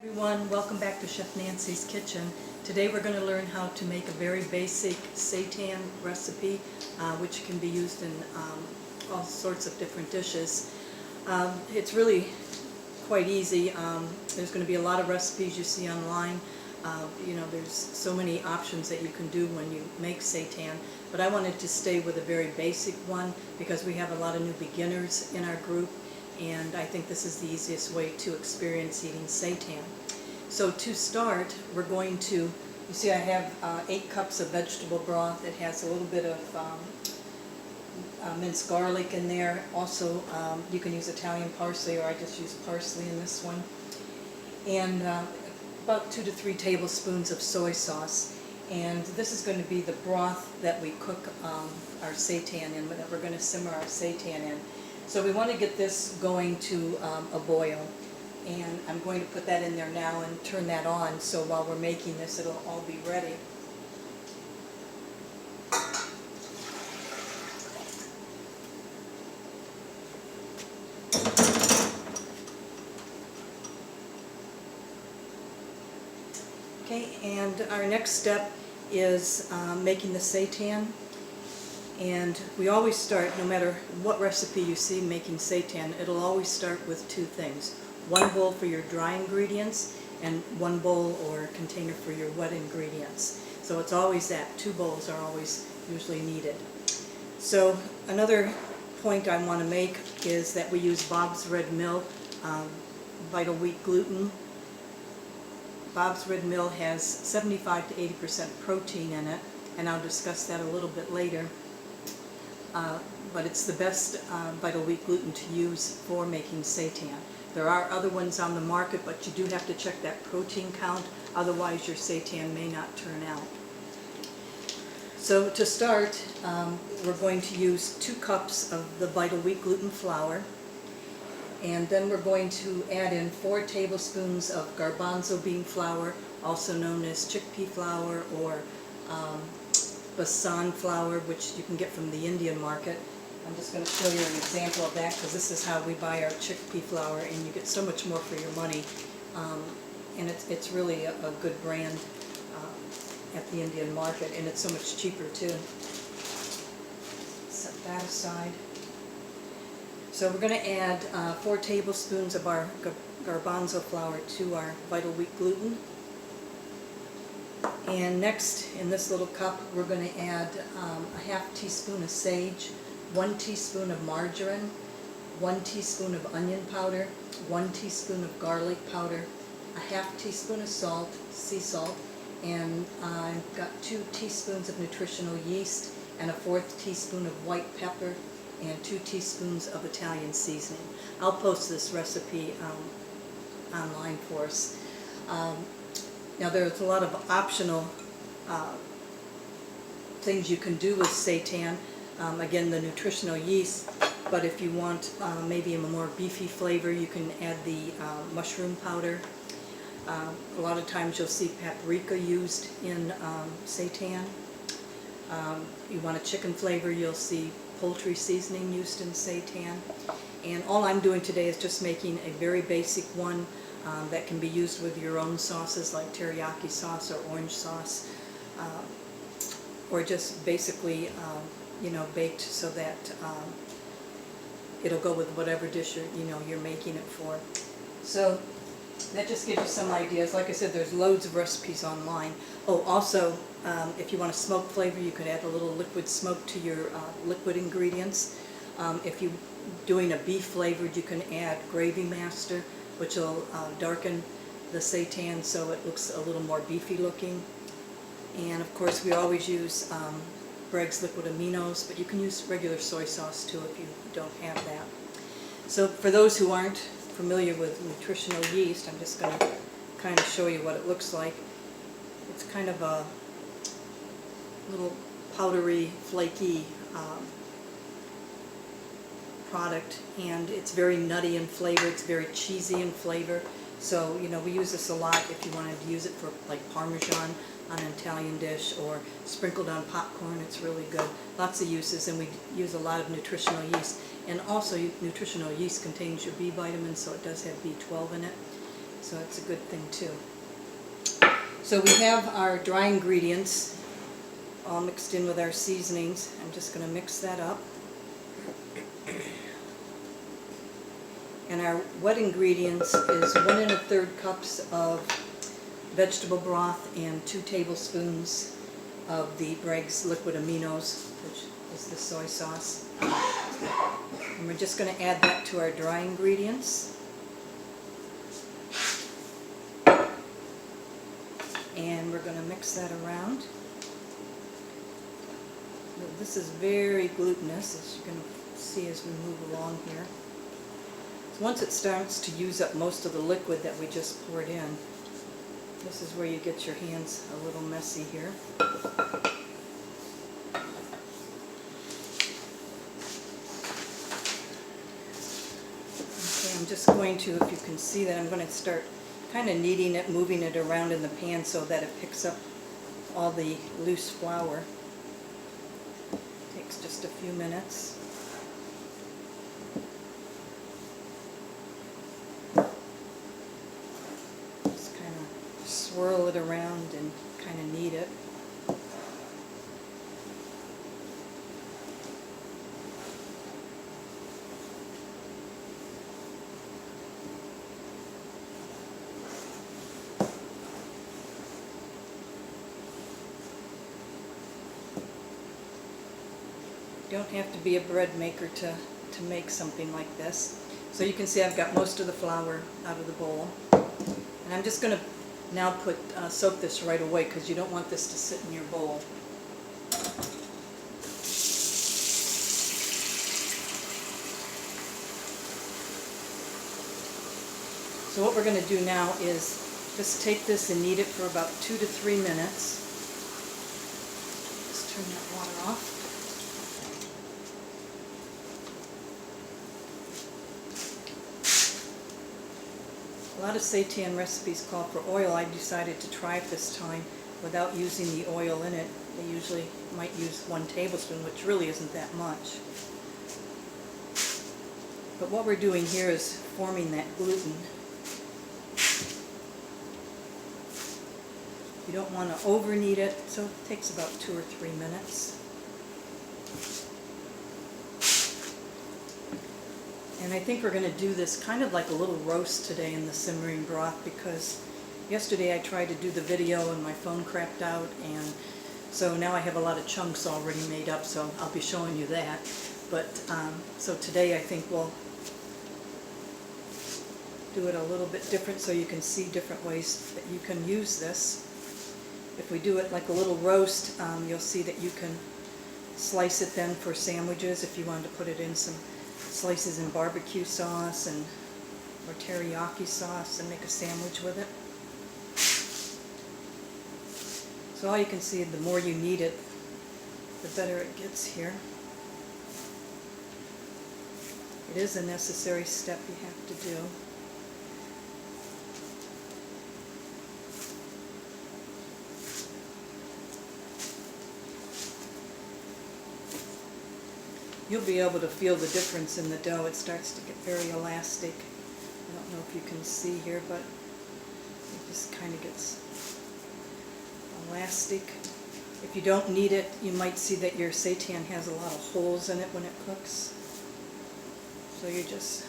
Everyone, welcome back to Chef Nancy's Kitchen. Today we're going to learn how to make a very basic seitan recipe, which can be used in all sorts of different dishes. It's really quite easy. There's going to be a lot of recipes you see online. There's so many options that you can do when you make seitan, but I wanted to stay with a very basic one because we have a lot of new beginners in our group, and I think this is the easiest way to experience eating seitan. So to start, we're going to, you see I have 8 cups of vegetable broth. It has a little bit of minced garlic in there. Also, you can use Italian parsley, or I just use parsley in this one. And about 2 to 3 tablespoons of soy sauce. And this is going to be the broth that we cook our seitan in, that we're going to simmer our seitan in. So we want to get this going to a boil, and I'm going to put that in there now and turn that on, so while we're making this it'll all be ready. Okay, and our next step is making the seitan. And we always start, no matter what recipe you see making seitan, it'll always start with 2 things. 1 bowl for your dry ingredients and 1 bowl or container for your wet ingredients. So it's always that. 2 bowls are always usually needed. So another point I want to make is that we use Bob's Red Mill Vital Wheat Gluten. Bob's Red Mill has 75 to 80% protein in it, and I'll discuss that a little bit later. But it's the best vital wheat gluten to use for making seitan. There are other ones on the market, but you do have to check that protein count, otherwise your seitan may not turn out. So to start, we're going to use 2 cups of the vital wheat gluten flour, and then we're going to add in 4 tablespoons of garbanzo bean flour, also known as chickpea flour or Basan flour, which you can get from the Indian market. I'm just going to show you an example of that, because this is how we buy our chickpea flour, and you get so much more for your money, and it's really a good brand at the Indian market, and it's so much cheaper too. Set that aside. So we're going to add 4 tablespoons of our garbanzo flour to our vital wheat gluten. And next, in this little cup, we're going to add a half teaspoon of sage, 1 teaspoon of margarine, 1 teaspoon of onion powder, 1 teaspoon of garlic powder, a half teaspoon of salt, sea salt, and I've got 2 teaspoons of nutritional yeast, and a 1/4 teaspoon of white pepper, and 2 teaspoons of Italian seasoning. I'll post this recipe online for us. Now there's a lot of optional things you can do with seitan. Again, the nutritional yeast, but if you want maybe a more beefy flavor, you can add the mushroom powder. A lot of times you'll see paprika used in seitan. You want a chicken flavor, you'll see poultry seasoning used in seitan. And all I'm doing today is just making a very basic one that can be used with your own sauces like teriyaki sauce or orange sauce, or just basically baked so that it'll go with whatever dish you're making it for. So that just gives you some ideas. Like I said, there's loads of recipes online. Oh, also, if you want a smoke flavor, you could add a little liquid smoke to your liquid ingredients. If you're doing a beef flavored, you can add Gravy Master, which will darken the seitan so it looks a little more beefy looking. And of course we always use Bragg's liquid aminos, but you can use regular soy sauce too if you don't have that. So for those who aren't familiar with nutritional yeast, I'm just going to kind of show you what it looks like. It's kind of a little powdery, flaky product, and it's very nutty in flavor. It's very cheesy in flavor. So we use this a lot if you wanted to use it for like Parmesan on an Italian dish, or sprinkled on popcorn. It's really good. Lots of uses, and we use a lot of nutritional yeast. And also, nutritional yeast contains your B vitamins, so it does have B12 in it. so it's a good thing too. So we have our dry ingredients all mixed in with our seasonings. I'm just going to mix that up. And our wet ingredients is 1 1/3 cups of vegetable broth and 2 tablespoons of the Bragg's liquid aminos, which is the soy sauce. And we're just going to add that to our dry ingredients. And we're going to mix that around. This is very glutinous, as you're going to see as we move along here. Once it starts to use up most of the liquid that we just poured in, this is where you get your hands a little messy here. Okay, I'm just going to, if you can see that, I'm going to start kind of kneading it, moving it around in the pan so that it picks up all the loose flour. Takes just a few minutes. Swirl it around and kind of knead it. You don't have to be a bread maker to make something like this. So you can see I've got most of the flour out of the bowl. And I'm just going to now soak this right away because you don't want this to sit in your bowl. So what we're going to do now is just take this and knead it for about 2 to 3 minutes. Just turn that water off. A lot of seitan recipes call for oil. I decided to try it this time without using the oil in it. They usually might use 1 tablespoon, which really isn't that much. But what we're doing here is forming that gluten. You don't want to over knead it, so it takes about 2 or 3 minutes. And I think we're going to do this kind of like a little roast today in the simmering broth, because yesterday I tried to do the video and my phone crapped out, and so now I have a lot of chunks already made up, so I'll be showing you that. But so today I think we'll do it a little bit different so you can see different ways that you can use this. If we do it like a little roast, you'll see that you can slice it then for sandwiches if you wanted to put it in some slices in barbecue sauce and or teriyaki sauce and make a sandwich with it. So all you can see, the more you knead it, the better it gets here. It is a necessary step you have to do. You'll be able to feel the difference in the dough. It starts to get very elastic. I don't know if you can see here, but it just kind of gets elastic. If you don't knead it, you might see that your seitan has a lot of holes in it when it cooks. So you're just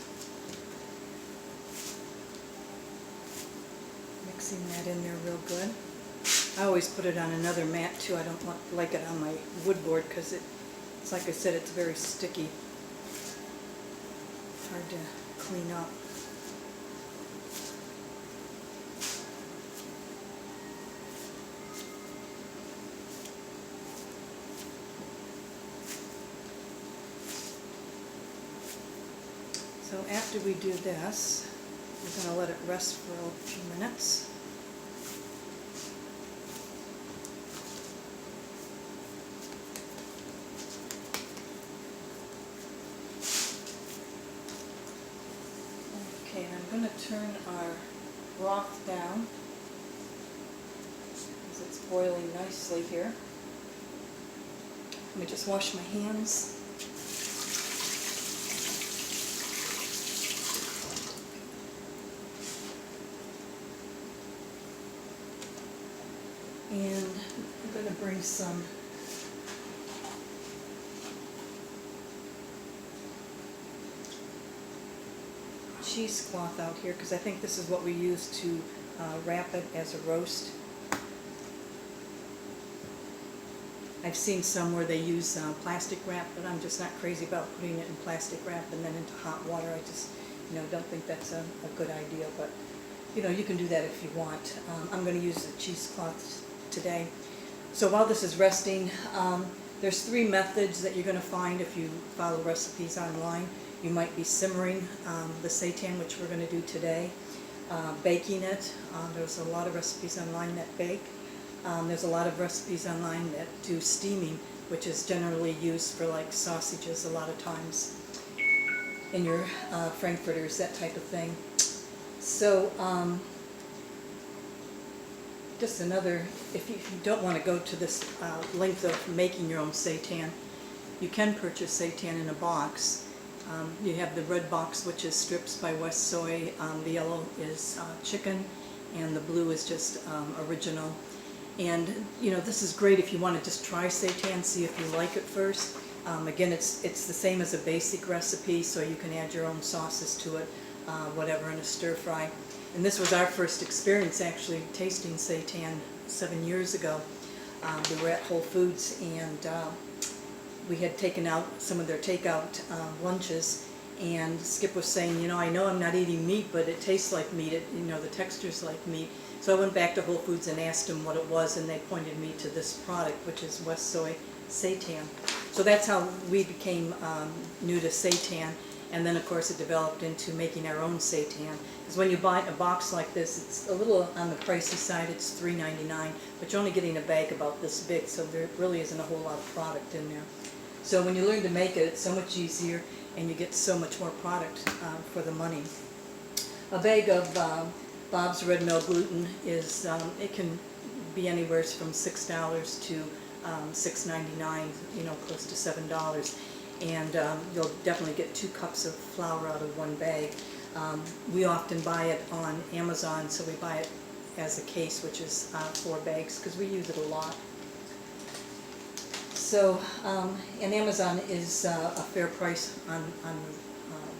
mixing that in there real good. I always put it on another mat too. I don't like it on my wood board because it's like I said, it's very sticky. It's hard to clean up. So after we do this, we're going to let it rest for a few minutes. Okay, and I'm going to turn our broth down because it's boiling nicely here. Let me just wash my hands. And I'm going to bring some cheesecloth out here because I think this is what we use to wrap it as a roast. I've seen some where they use plastic wrap, but I'm just not crazy about putting it in plastic wrap and then into hot water. I just, don't think that's a good idea, but, you can do that if you want. I'm going to use the cheesecloth today. So while this is resting, there's 3 methods that you're going to find if you follow recipes online. You might be simmering the seitan, which we're going to do today, baking it. There's a lot of recipes online that bake. There's a lot of recipes online that do steaming, which is generally used for like sausages a lot of times in your frankfurters, that type of thing. So just another, if you don't want to go to this length of making your own seitan, you can purchase seitan in a box. You have the red box, which is strips by West Soy, the yellow is chicken, and the blue is just original. And this is great if you want to just try seitan, see if you like it first. Again, it's the same as a basic recipe, so you can add your own sauces to it, whatever, in a stir fry. And this was our first experience actually tasting seitan 7 years ago. We were at Whole Foods and we had taken out some of their takeout lunches, and Skip was saying, I know I'm not eating meat, but it tastes like meat. The texture's like meat. So I went back to Whole Foods and asked them what it was, and they pointed me to this product, which is West Soy Seitan. So that's how we became new to seitan, and then of course it developed into making our own seitan. Because when you buy a box like this, it's a little on the pricey side. It's $3.99, but you're only getting a bag about this big, so there really isn't a whole lot of product in there. So when you learn to make it, it's so much easier, and you get so much more product for the money. A bag of Bob's Red Mill gluten is, it can be anywhere from $6 to $6.99, close to $7. And you'll definitely get 2 cups of flour out of 1 bag. We often buy it on Amazon, so we buy it as a case, which is 4 bags, because we use it a lot. So, and Amazon is a fair price on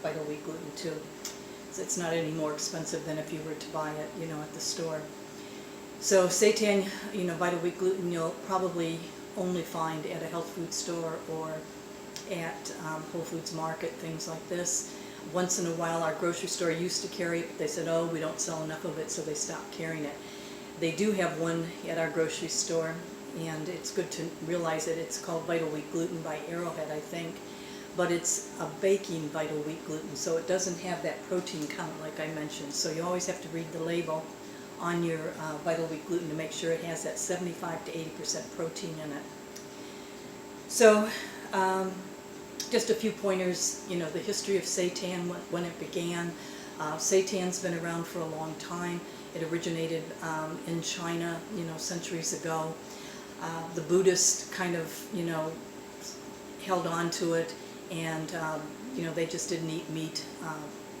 Vital Wheat gluten too. So it's not any more expensive than if you were to buy it, at the store. So seitan, Vital Wheat gluten, you'll probably only find at a health food store or at Whole Foods Market, things like this. Once in a while, our grocery store used to carry it, but they said, oh, we don't sell enough of it, so they stopped carrying it. They do have one at our grocery store, and it's good to realize that it's called Vital Wheat Gluten by Arrowhead, I think. But it's a baking Vital Wheat gluten, so it doesn't have that protein count like I mentioned. So you always have to read the label on your Vital Wheat gluten to make sure it has that 75 to 80% protein in it. So just a few pointers, the history of seitan, when it began. Seitan's been around for a long time. It originated in China, centuries ago. The Buddhists kind of, held on to it, and they just didn't eat meat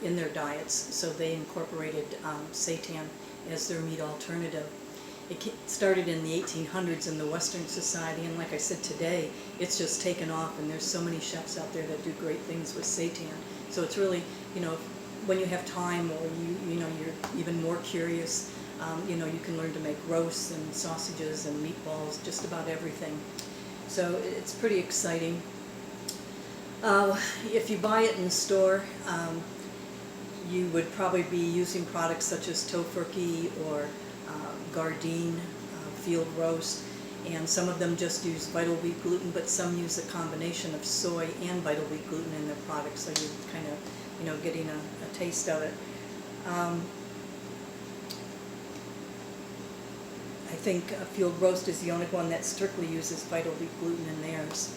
in their diets, so they incorporated seitan as their meat alternative. It started in the 1800s in the Western society, and like I said today, it's just taken off, and there's so many chefs out there that do great things with seitan. So it's really, when you have time, or you're even more curious, you can learn to make roasts and sausages and meatballs, just about everything. So it's pretty exciting. If you buy it in the store, you would probably be using products such as tofurkey or Gardein field roast, and some of them just use Vital Wheat gluten, but some use a combination of soy and Vital Wheat gluten in their products, so you're kind of, getting a taste of it. I think field roast is the only one that strictly uses Vital Wheat gluten in theirs.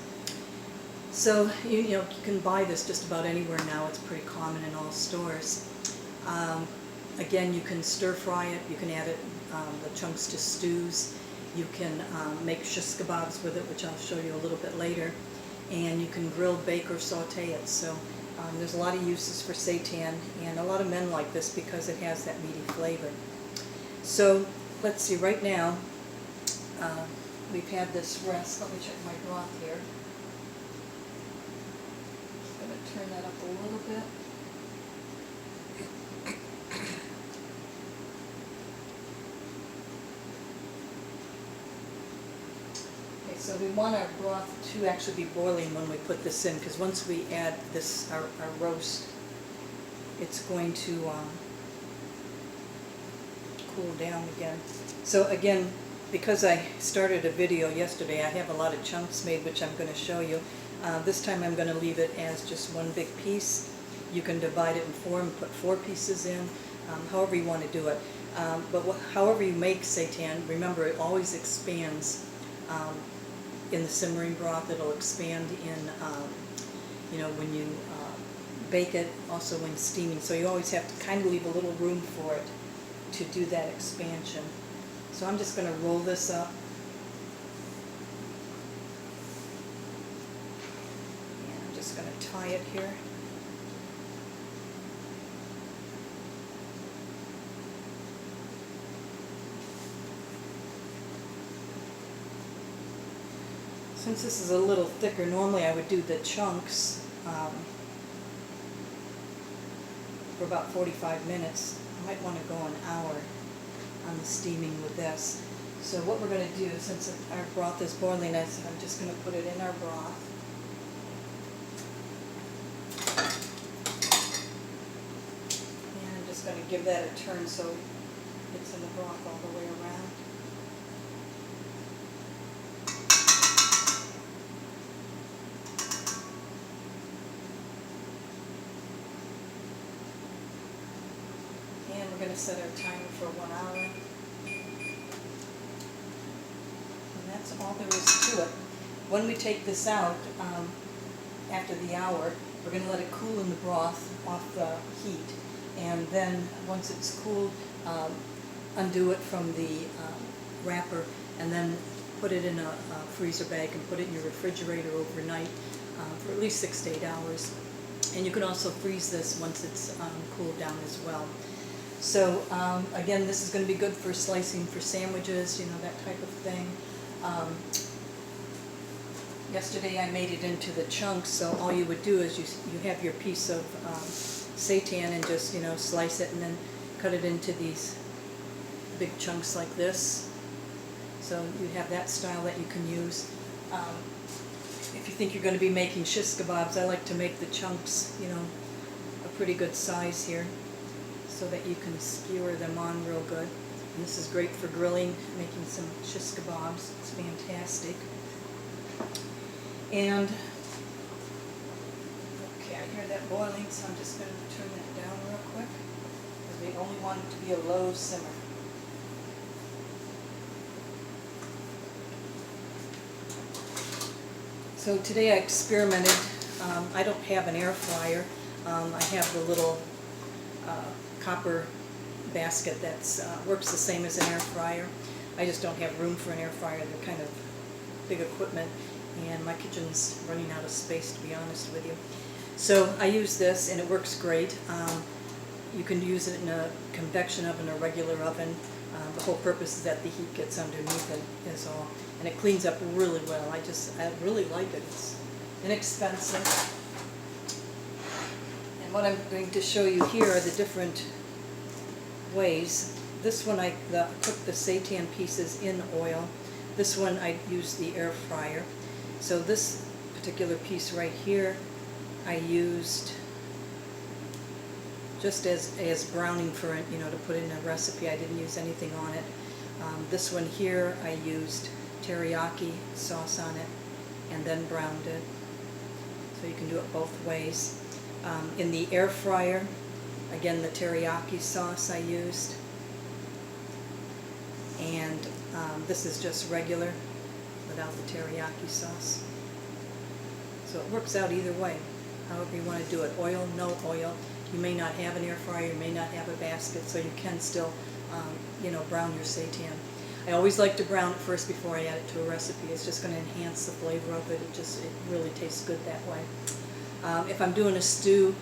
So you can buy this just about anywhere now. It's pretty common in all stores. Again, you can stir fry it. You can add it, the chunks, to stews. You can make shish kebabs with it, which I'll show you a little bit later. And you can grill, bake, or saute it. So there's a lot of uses for seitan, and a lot of men like this because it has that meaty flavor. So let's see, right now we've had this rest. Let me check my broth here. Just going to turn that up a little bit. Okay, so we want our broth to actually be boiling when we put this in, because once we add this, our roast, it's going to cool down again. So again, because I started a video yesterday, I have a lot of chunks made, which I'm going to show you. This time I'm going to leave it as just one big piece. You can divide it in four and put 4 pieces in, however you want to do it. But however you make seitan, remember it always expands in the simmering broth. It'll expand in, when you bake it, also when steaming. So you always have to kind of leave a little room for it to do that expansion. So I'm just going to roll this up. And I'm just going to tie it here. Since this is a little thicker, normally I would do the chunks for about 45 minutes. I might want to go an hour on the steaming with this. So what we're going to do, since our broth is boiling, I'm just going to put it in our broth. And I'm just going to give that a turn so it's in the broth all the way around. And we're going to set our timer for 1 hour. And that's all there is to it. When we take this out, after the hour, we're going to let it cool in the broth off the heat. And then once it's cooled, undo it from the wrapper and then put it in a freezer bag and put it in your refrigerator overnight for at least 6 to 8 hours. And you can also freeze this once it's cooled down as well. So again, this is going to be good for slicing for sandwiches, that type of thing. Yesterday I made it into the chunks, so all you would do is you have your piece of seitan and just slice it and then cut it into these big chunks like this. So you have that style that you can use. If you think you're going to be making shish kebabs, I like to make the chunks, a pretty good size here, so that you can skewer them on real good. And this is great for grilling, making some shish kebabs. It's fantastic. And, okay, I hear that boiling, so I'm just going to turn that down real quick, because we only want it to be a low simmer. So today I experimented. I don't have an air fryer. I have the little copper basket that works the same as an air fryer. I just don't have room for an air fryer. They're kind of big equipment, and my kitchen's running out of space, to be honest with you. So I use this, and it works great. You can use it in a convection oven or regular oven. The whole purpose is that the heat gets underneath it is all, and it cleans up really well. I really like it. It's inexpensive. And what I'm going to show you here are the different ways. This one I cooked the seitan pieces in oil. This one I used the air fryer. So this particular piece right here I used just as browning for it, to put in a recipe. I didn't use anything on it. This one here I used teriyaki sauce on it and then browned it. So you can do it both ways. In the air fryer, again, the teriyaki sauce I used. And this is just regular without the teriyaki sauce. So it works out either way, however you want to do it. Oil, no oil. You may not have an air fryer, you may not have a basket, so you can still, brown your seitan. I always like to brown it first before I add it to a recipe. It's just going to enhance the flavor of it. It really tastes good that way. If I'm doing a stew,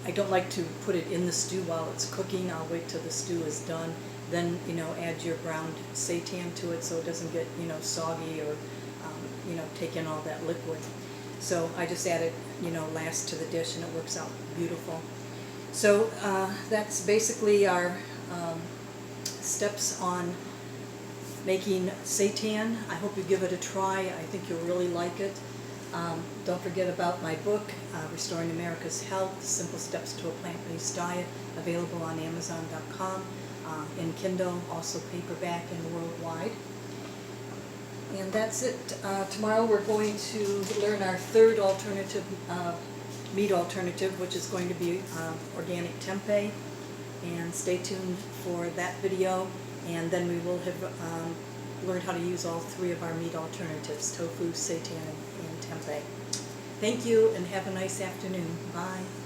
I don't like to put it in the stew while it's cooking. I'll wait till the stew is done, then add your ground seitan to it so it doesn't get soggy or take in all that liquid. So I just add it last to the dish, and it works out beautiful. So that's basically our steps on making seitan. I hope you give it a try. I think you'll really like it. Don't forget about my book, Restoring America's Health, Simple Steps to a Plant-Based Diet, available on Amazon.com, in Kindle, also paperback and worldwide. And that's it. Tomorrow we're going to learn our third alternative, meat alternative, which is going to be organic tempeh. And stay tuned for that video. And then we will have learned how to use all three of our meat alternatives: tofu, seitan, and tempeh. Thank you, and have a nice afternoon. Bye.